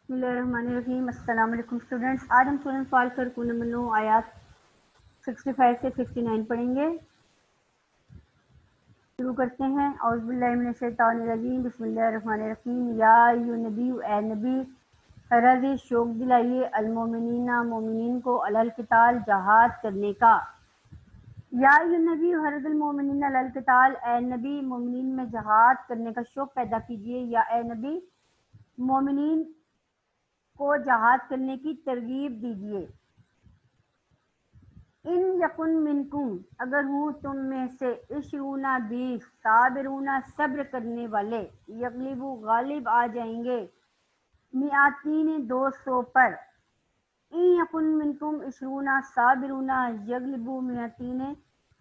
بسم اللہ الرحمن الرحیم۔ السلام علیکم اسٹوڈنٹس، آج ہم سورہ انفال کا رکوع نمبر 9 آیات 65 سے 59 پڑھیں گے۔ شروع کرتے ہیں۔ اعوذ باللہ من الشیطان الرجیم، بسم اللہ الرحمن الرحیم۔ یا ایھا نبی، اے نبی، حرض شوق دلائیے المومنین مومنین کو علی القتال جہاد کرنے کا۔ یا ایھا نبی حرض المومنین علی القتال، اے نبی مومنین میں جہاد کرنے کا شوق پیدا کیجیے، یا اے نبی مومنین کو جہاد کرنے کی ترغیب دیجیے۔ ان یکن منکم، اگر ہوں تم میں سے 20 20 صابرون صبر کرنے والے، یغلبوا غالب آ جائیں گے، میاتین 200 پر۔ ان یکن منکم 20 صابرون یغلبوا میاتین،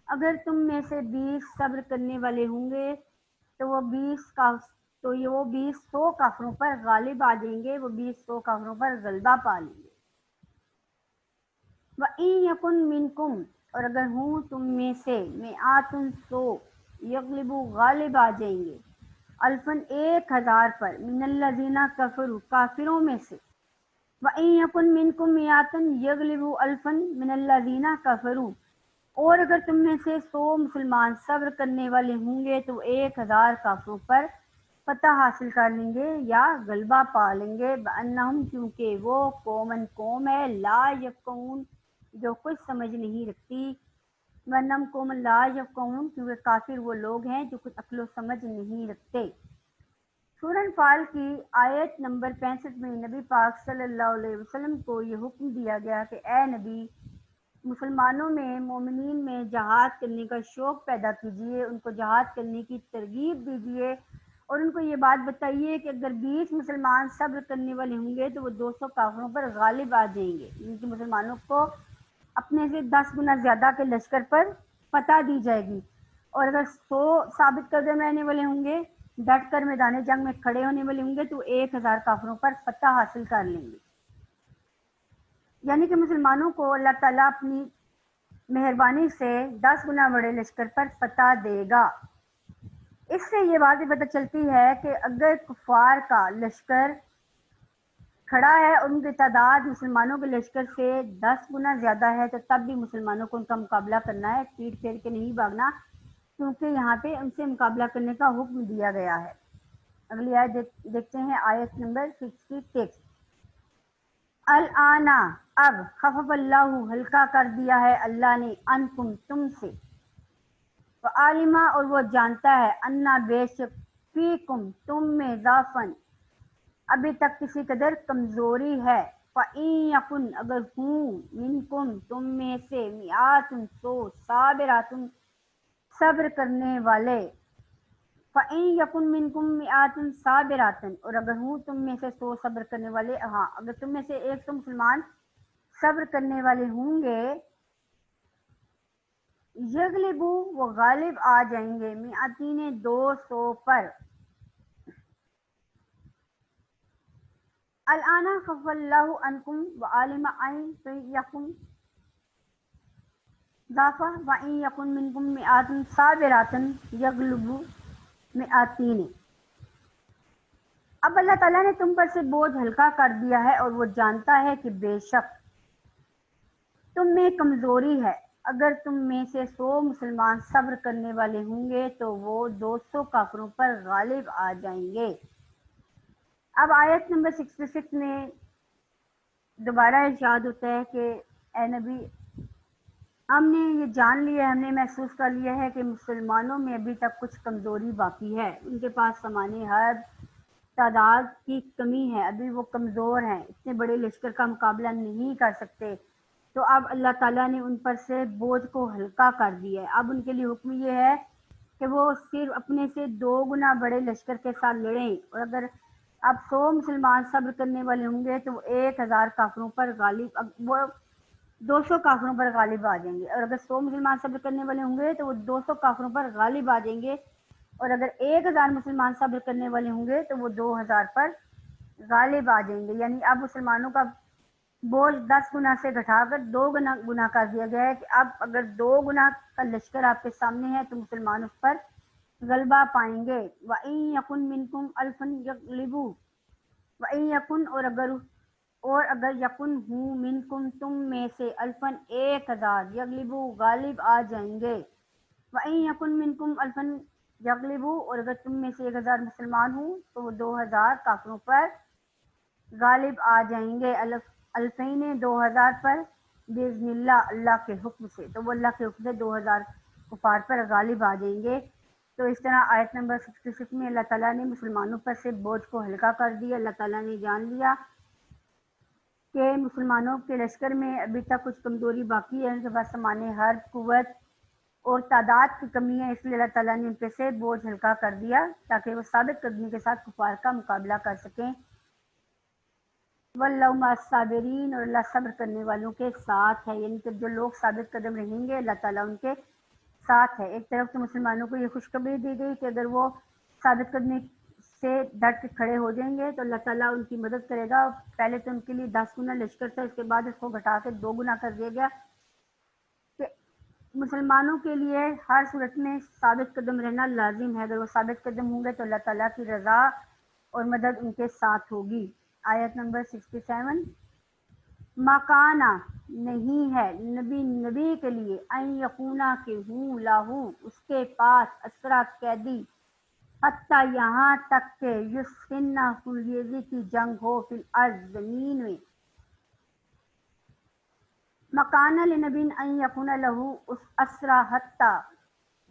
اگر تم میں سے 20 صبر کرنے والے ہوں گے تو وہ 20 100 کافروں پر غالب آ جائیں گے، وہ 20 100 کافروں پر غلبہ پا لیں گے۔ وَإِن یکن منکم، اور اگر ہوں تم میں سے 100 یغلبوا غالب آ جائیں گے، الفن 1000 پر، من الذین کفروا کافروں میں سے۔ وَإِن یکن منکم 100 یغلبوا الفا من الذین کفروا، اور اگر تم میں سے 100 مسلمان صبر کرنے والے ہوں گے تو 1000 کافروں پر فتح حاصل کر لیں گے یا غلبہ پا لیں گے۔ بأنہم، کیونکہ وہ قوم ہے، لا یفقہون، جو کچھ سمجھ نہیں رکھتی۔ بأنہم قوم لا یفقہون، کیونکہ کافر وہ لوگ ہیں جو کچھ عقل و سمجھ نہیں رکھتے۔ سورہ انفال کی آیت نمبر 65 میں نبی پاک صلی اللہ علیہ وسلم کو یہ حکم دیا گیا کہ اے نبی، مسلمانوں میں مومنین میں جہاد کرنے کا شوق پیدا کیجیے، ان کو جہاد کرنے کی ترغیب دیجیے، اور ان کو یہ بات بتائیے کہ اگر 20 مسلمان صبر کرنے والے ہوں گے تو وہ 200 کافروں پر غالب آ جائیں گے، ان کے مسلمانوں کو اپنے سے 10 گنا زیادہ کے لشکر پر فتح دی جائے گی۔ اور اگر 100 ثابت قدم رہنے والے ہوں گے، ڈٹ کر میدان جنگ میں کھڑے ہونے والے ہوں گے تو 1000 کافروں پر فتح حاصل کر لیں گے۔ یعنی کہ مسلمانوں کو اللہ تعالیٰ اپنی مہربانی سے 10 گنا بڑے لشکر پر فتح دے گا۔ اس سے یہ بات پتہ چلتی ہے کہ اگر کفار کا لشکر کھڑا ہے اور ان کی تعداد مسلمانوں کے لشکر سے 10 گنا زیادہ ہے تو تب بھی مسلمانوں کو ان کا مقابلہ کرنا ہے، پیٹ پھیر کے نہیں بھاگنا، کیونکہ یہاں پہ ان سے مقابلہ کرنے کا حکم دیا گیا ہے۔ اگلی آیت دیکھتے ہیں، آیت نمبر 66۔ الآن، اب، خفف اللہ، ہلکا کر دیا ہے اللہ نے، انکم، تم سے، وعالمہ، اور وہ جانتا ہے، انا، بے شک، فیکم، تم میں، ضعفاً، ابھی تک کسی قدر کمزوری ہے۔ فَإِن یکن، اگر ہوں، منکم، تم میں سے، 100 صابرات، صبر کرنے والے۔ فَإِن یکن منکم 100 صابرات، اور اگر ہوں تم میں سے 100 صبر کرنے والے، ہاں اگر تم میں سے 100 مسلمان صبر کرنے والے ہوں گے، یغلبو، وہ غالب آ جائیں گے، میاتین، 200 پر۔ الآن خفف اللہ عنکم وعلم ان فیکم ضعفا وان یکن منکم 100 صابرات یغلبوا میاتین۔ اب اللہ تعالیٰ نے تم پر سے بوجھ ہلکا کر دیا ہے اور وہ جانتا ہے کہ بے شک تم میں کمزوری ہے۔ اگر تم میں سے 100 مسلمان صبر کرنے والے ہوں گے تو وہ 200 کافروں پر غالب آ جائیں گے۔ اب آیت نمبر 66 میں دوبارہ ارشاد ہوتا ہے کہ اے نبی، ہم نے یہ جان لیا ہے، ہم نے محسوس کر لیا ہے کہ مسلمانوں میں ابھی تک کچھ کمزوری باقی ہے، ان کے پاس سامان حرب تعداد کی کمی ہے، ابھی وہ کمزور ہیں، اتنے بڑے لشکر کا مقابلہ نہیں کر سکتے۔ تو اب اللہ تعالیٰ نے ان پر سے بوجھ کو ہلکا کر دیا ہے۔ اب ان کے لیے حکم یہ ہے کہ وہ صرف اپنے سے 2 گنا بڑے لشکر کے ساتھ لڑیں، اور اگر اب 100 مسلمان صبر کرنے والے ہوں گے تو وہ 1000 کافروں پر غالب، وہ 200 کافروں پر غالب آ جائیں گے، اور اگر 100 مسلمان صبر کرنے والے ہوں گے تو وہ 200 کافروں پر غالب آ جائیں گے، اور اگر 1000 مسلمان صبر کرنے والے ہوں گے تو وہ 2000 پر غالب آ جائیں گے۔ یعنی اب مسلمانوں کا بوجھ 10 گنا سے گھٹا کر 2 گنا کر دیا گیا ہے کہ اب اگر 2 گنا کا لشکر آپ کے سامنے ہے تو مسلمان اس پر غلبہ پائیں گے۔ وَإِن یَکُن مِنکم أَلْفٌ یغلبوا، वइन यकुन और अगर यकुन हूँ मिनकुम तुम में से अल्फन 1000 यगलिबू गालिब आ जाएंगे। वइन यकुन मिनकुम अल्फन यगलिबू और अगर तुम में से 1000 मुसलमान हूँ तो वो 2000 काफिरों पर गालिब आ जाएंगे। अल्फैन 2000 पर बिज़निल्लाह अल्लाह के हुक्म से, तो वो अल्लाह के हुक्म से 2000 कुफार पर गालिब आ जाएंगे। तो इस तरह आयत नंबर 66 में अल्लाह ताला ने मुसलमानों पर से बोझ को हल्का कर दिया। अल्लाह ताला ने जान लिया कि मुसलमानों के लश्कर में अभी तक कुछ कमज़ोरी बाकी है, उनके पास सामान्य हर्ब कुव्वत और तादाद की कमी है, इसलिए अल्लाह ताला ने उन पे से बोझ हल्का कर दिया ताकि वो साबित कदमी के साथ कुफार का मुकाबला कर सकें। वल्लाहु मस्साबिरीन और अल्लाह सब्र करने वालों के साथ है, यानी कि जो लोग साबित कदम रहेंगे अल्लाह ताला उनके साथ है। एक तरफ से मुसलमानों को ये खुशखबरी दी गई कि अगर वो साबित कदमी से डट के खड़े हो जाएंगे तो अल्लाह ताला उनकी मदद करेगा। पहले तो उनके लिए 10 गुना लश्कर था, इसके बाद इसको घटा के 2 गुना कर दिया गया कि मुसलमानों के लिए हर सूरत में साबित कदम रहना लाजिम है। अगर वो साबित कदम होंगे तो अल्लाह ताला की रज़ा और मदद उनके साथ होगी। आयत नंबर 67, मकाना नहीं है नबी के लिए अन यकूना के हूँ लाहू उसके पास असरा कैदी हत्ता यहाँ तक के युस्फिन्ना फुलयेज़ी की जंग हो फिल अर्ज़ ज़मीन में। मकाना लिनबीन अन यकूना लहू उस असरा हत्ता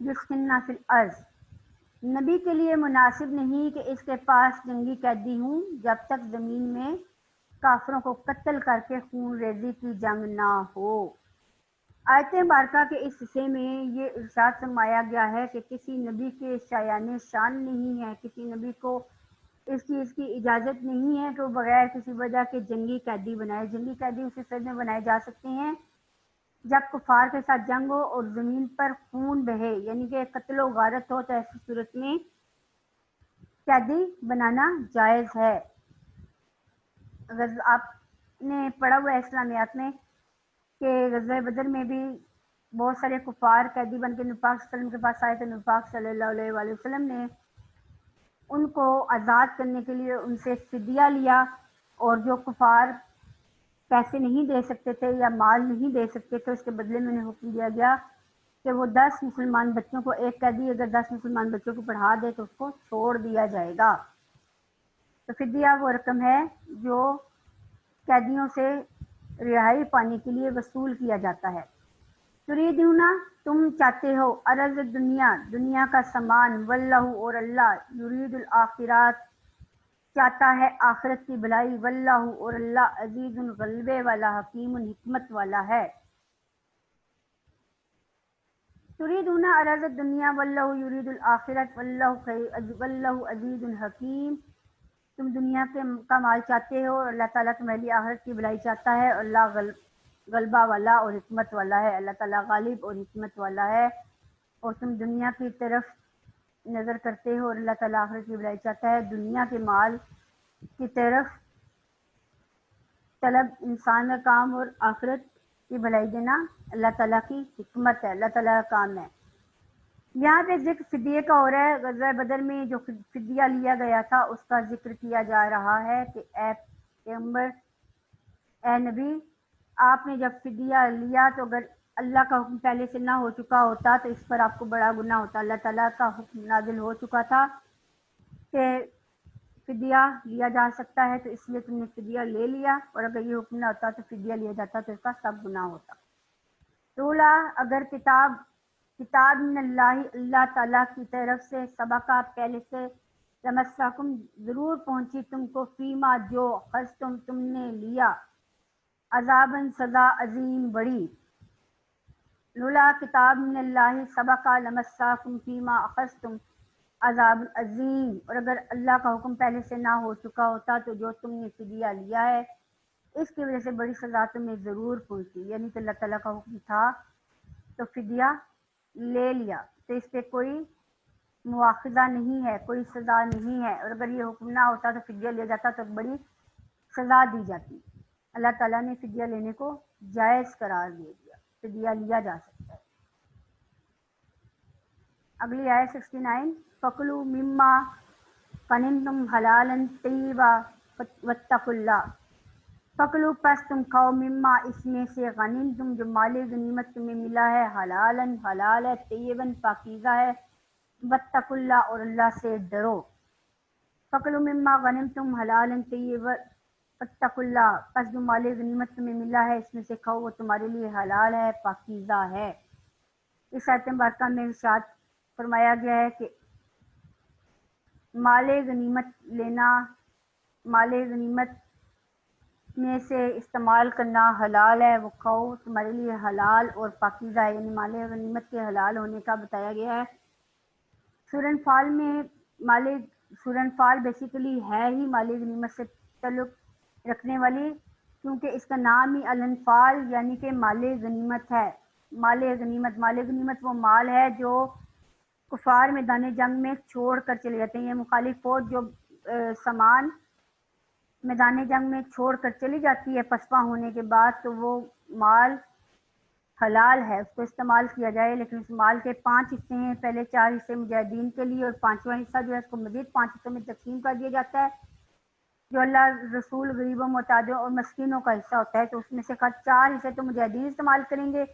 युस्फिन्ना फिल अर्ज़, नबी के लिए मुनासिब नहीं कि इसके पास जंगी कैदी हूँ जब तक ज़मीन में काफिरों को कत्ल करके खून रेजी की जंग ना हो। आयत बारका के इस हिस्से में ये इरशाद फरमाया गया है कि किसी नबी के शायान शान नहीं है, किसी नबी को इस चीज़ की इजाज़त नहीं है कि वो बगैर किसी वजह के जंगी कैदी बनाए। जंगी कैदी उसी सूरत में बनाए जा सकते हैं जब कुफार के साथ जंग हो और ज़मीन पर खून बहे, यानी कि कत्ल व गारत हो, तो ऐसी सूरत में कैदी बनाना जायज़ है। अगर आपने पढ़ा हुआ है इस्लामियात में कि ग़ज़वा बदर में भी बहुत सारे कुफार कैदी बन के नबी पाक सल्लल्लाहु अलैहि वसल्लम के पास आए थे। नबी पाक सल्लल्लाहु अलैहि वसल्लम ने उनको आज़ाद करने के लिए उनसे फ़िदिया लिया, और जो कुफार पैसे नहीं दे सकते थे या माल नहीं दे सकते थे, उसके बदले में उन्हें हुक्म दिया गया कि वो 10 मुसलमान बच्चों को, एक कैदी अगर 10 मुसलमान बच्चों को पढ़ा दे तो उसको छोड़ दिया जाएगा। तो फ़िदिया वो रकम है जो कैदियों से रिहाई पाने के लिए वसूल किया जाता है। तुरीदूना तुम चाहते हो, अरज़ दुनिया का सामान, वल्लाहु और अल्लाह युरीदुल आखिरात चाहता है आखिरत की भलाई, वल्लाहु और अल्लाह अजीजुन गलबे वाला हकीमुन हिकमत वाला है। तुरीदूना अरज़ दुनिया वल्लाहु युरीदुल आखिरत वल्लाहु अजीजुन हकीम, तुम दुनिया का माल चाहते हो और अल्लाह ताला तुम्हारे लिए आखिरत की भलाई चाहता है, और अल्लाह गलबा वाला और हिकमत वाला है। अल्लाह ताला गालिब और हिकमत वाला है। और तुम दुनिया की तरफ नज़र करते हो और अल्लाह ताला आखिरत की भलाई चाहता है। दुनिया के माल की तरफ तलब इंसान का काम और आखिरत की भलाई देना अल्लाह ताला की हिकमत है, अल्लाह ताला का काम है। यहाँ पे जिक्र फिदिये का हो रहा है। ग़ज़वा बदर में जो फिदिया लिया गया था उसका जिक्र किया जा रहा है कि ए पैगंबर, ए नबी, आपने जब फिदिया लिया तो अगर अल्लाह का हुक्म पहले से ना हो चुका होता तो इस पर आपको बड़ा गुनाह होता। अल्लाह ताला का हुक्म नाजिल हो चुका था कि फिदिया लिया जा सकता है, तो इसलिए तुमने फिदिया ले लिया, और अगर ये हुक्म ना होता तो फिदिया लिया जाता तो इसका सब गुनाह होता। तोला अगर किताब मिनल्लाहि अल्लाह ताला की तरफ से सबका पहले से तमस्साकुम जरूर पहुंची तुमको फीमा जो हज तुमने लिया अजाबन सजा अजीम बड़ी। लुला किताब मिनल्लाहि सबका लमस्साकुम फीमा अखज़तुम अजाब अजीम, और अगर अल्लाह का हुक्म पहले से ना हो चुका होता तो जो तुमने फिदिया लिया है इसकी वजह से बड़ी सजा तुम्हें ज़रूर पहुंची। यानी कि अल्लाह ताला का हुक्म था तो फिदिया ले लिया, तो इस पे कोई मुआखजा नहीं है, कोई सज़ा नहीं है। और अगर ये हुक्म ना होता तो फिदिया लिया जाता तो बड़ी सज़ा दी जाती। अल्लाह ताला ने फिदिया लेने को जायज़ करार दे दिया, फिदिया लिया जा सकता है। अगली आयत 69, फ़कुलू मिम्मा ग़निमतुम हलालन तय्यिबा, वत्तकुल्लाह फकलू पस तुम खाओ मिम्मा इसमें से गनीम तुम जो माल गनीमत तुम्हें मिला है हलालन हलाल है तय्यबन पाकीज़ा है वत्तकुल्लाह और अल्लाह से डरो फकलू मिम्मा गनिम तुम हलालन तय्यब वत्तकुल्लाह पस जो माल गनीमत तुम्हें मिला है इसमें से खाओ वो तुम्हारे लिए हलाल है पाकीज़ा है। इस आयत मुबारका में इरशाद फरमाया गया है कि माल गनीमत लेना, माल गनीमत में से इस्तेमाल करना हलाल है, वो खाओ तुम्हारे लिए हलाल और पाकीज़ा है, यानी माल गनीमत के हलाल होने का बताया गया है। सूरह अनफाल में सूरह अनफाल बेसिकली है ही माल गनीमत से ताल्लुक़ रखने वाली, क्योंकि इसका नाम ही अल अनफाल यानी कि माल गनीमत है। माल गनीमत वो माल है जो कुफार मैदान जंग में छोड़ कर चले जाते हैं। ये मुखालिफ फौज जो सामान मैदान जंग में छोड़ कर चली जाती है पसपा होने के बाद, तो वो माल हलाल है, उसको इस्तेमाल किया जाए। लेकिन उस माल के 5 हिस्से हैं, पहले 4 हिस्से मुजाहिदीन के लिए और 5वां हिस्सा जो है उसको मजीद 5 हिस्सों में तकसीम कर दिया जाता है, जो अल्लाह रसूल गरीबों मोहताजों और मस्किनों का हिस्सा होता है। तो उसमें से 4 हिस्से तो मुजाहिदीन इस्तेमाल करेंगे,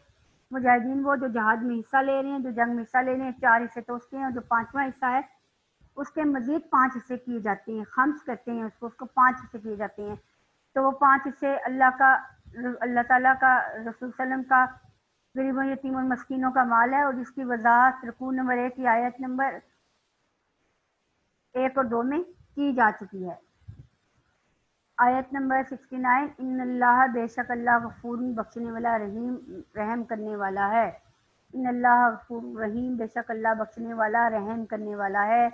मुजाहिदीन वो जो जहाद में हिस्सा ले रहे हैं, जो जंग में हिस्सा ले रहे हैं, 4 हिस्से तो उसके हैं। और जो 5वां हिस्सा है उसके मजीद 5 हिस्से किए जाते हैं, खम्स करते हैं उसको 5 हिस्से किए जाते हैं। तो वो 5 हिस्से अल्लाह ताला का, रसूल सल्लम का गरीबों यतीम और मस्किनों का माल है, और जिसकी वजाहत रुकू नंबर 1 की आयत नंबर 1 और 2 में की जा चुकी है। आयत नंबर 69, इन्नल्लाह बेशक अल्लाह गफूरुन बख्शने वाला रहीम रहम करने वाला है। इन्नल्लाह गफूरुन रहीम बेशक अल्लाह बख्शने वाला रहम करने वाला है।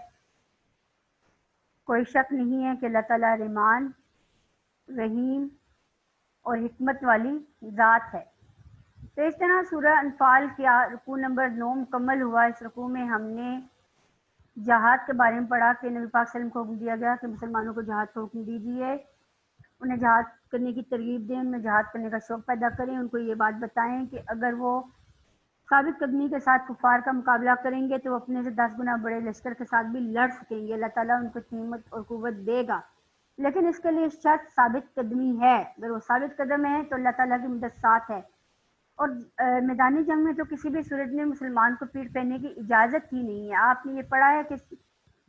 कोई शक नहीं है कि अल्लाह ताला रहमान, रहीम और हिकमत वाली ज़ात है। तो इस तरह सूरह अनफाल के रुकू नंबर 9 मुकम्मल हुआ। इस रुकू में हमने जहाद के बारे में पढ़ा कि नबी पाक सल्लल्लाहु अलैहि वसल्लम को हुक्म दिया गया कि मुसलमानों को जहाद का हुक्म दीजिए, उन्हें जहाद करने की तरगीब दें, उनमें जहाद करने का शौक़ पैदा करें, उनको ये बात बताएं कि अगर वो साबित कदमी के साथ कुफार का मुकाबला करेंगे तो वो अपने से 10 गुना बड़े लश्कर के साथ भी लड़ सकेंगे, अल्लाह ताला उनको हिम्मत और कुव्वत देगा। लेकिन इसके लिए शर्त साबित कदमी है। अगर वो साबित कदम है तो अल्लाह ताला की मदद साथ है। और मैदानी जंग में तो किसी भी सूरत में मुसलमान को पीठ फेरने की इजाज़त ही नहीं है। आपने ये पढ़ा है कि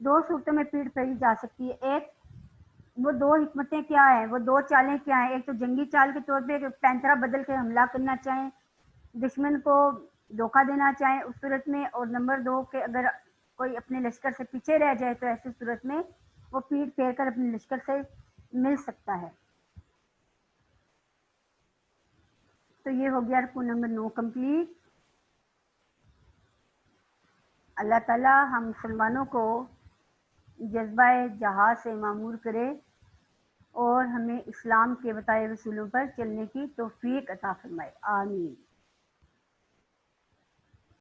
2 सूरतों में पीठ फेरी जा सकती है। एक, वो 2 हिकमतें क्या हैं, वो 2 चालें क्या हैं। एक तो जंगी चाल के तौर पे पैंतरा बदल के हमला करना चाहें, दुश्मन को धोखा देना चाहें उस सूरत में। और नंबर 2 के अगर कोई अपने लश्कर से पीछे रह जाए तो ऐसी सूरत में वो पीठ फेर कर अपने लश्कर से मिल सकता है। तो ये हो गया रुकू नंबर 9 कंप्लीट। अल्लाह ताला हम मुसलमानों को जज्बा जहाद से मामूर करे और हमें इस्लाम के बताए रसूलों पर चलने की तौफीक अता फरमाए। आमीन।